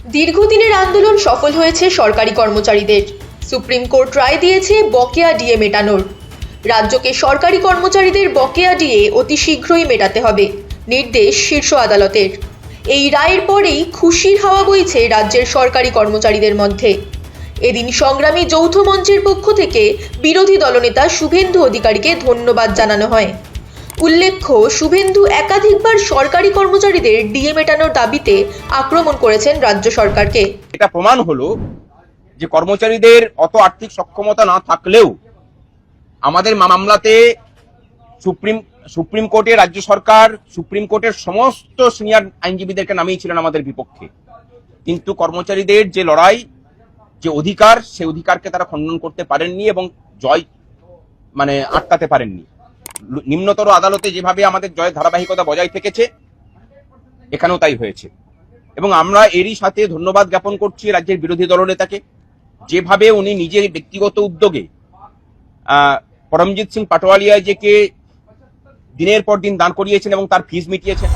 দীর্ঘদিনের আন্দোলন সফল হয়েছে সরকারি কর্মচারীদের। সুপ্রিম কোর্ট রায় দিয়েছে বকেয়া ডিএ মেটানোর। রাজ্যকে সরকারি কর্মচারীদের বকেয়া ডিএ অতি শীঘ্রই মেটাতে হবে, নির্দেশ শীর্ষ আদালতের। এই রায়ের পরেই খুশির হাওয়া বইছে রাজ্যের সরকারি কর্মচারীদের মধ্যে। এদিন সংগ্রামী যৌথ মঞ্চের পক্ষ থেকে বিরোধী দলনেতা শুভেন্দু অধিকারীকে ধন্যবাদ জানানো হয়। উল্লেখ্য, শুভেন্দু একাধিকবার সরকারি কর্মচারীদের ডিএ মেটানোর দাবিতে আক্রমণ করেছেন রাজ্য সরকারকে। এটা প্রমাণ হলো যে কর্মচারীদের অত আর্থিক সক্ষমতা না থাকলেও আমাদের মামলাতে সুপ্রিম কোর্টে রাজ্য সরকার সুপ্রিম কোর্টের সমস্ত সিনিয়র আইনজীবীদেরকে নামিয়েছিলেন আমাদের বিপক্ষে, কিন্তু কর্মচারীদের যে লড়াই, যে অধিকার, সেই অধিকারকে তারা খণ্ডন করতে পারেননি এবং জয় আটকাতে পারেননি। নিম্নতর আদালতে যেভাবে আমাদের জয়ের ধারাবাহিকতা বজায় থেকেছে, এখানেও তাই হয়েছে। এবং আমরা এরই সাথে ধন্যবাদ জ্ঞাপন করছি রাজ্যের বিরোধী দলনেতাকে, যেভাবে উনি নিজের ব্যক্তিগত উদ্যোগে পরমজিৎ সিং পাটোয়ারিয়াজিকে দিনের পর দিন দান করিয়েছেন এবং তার ফিস মিটিয়েছেন।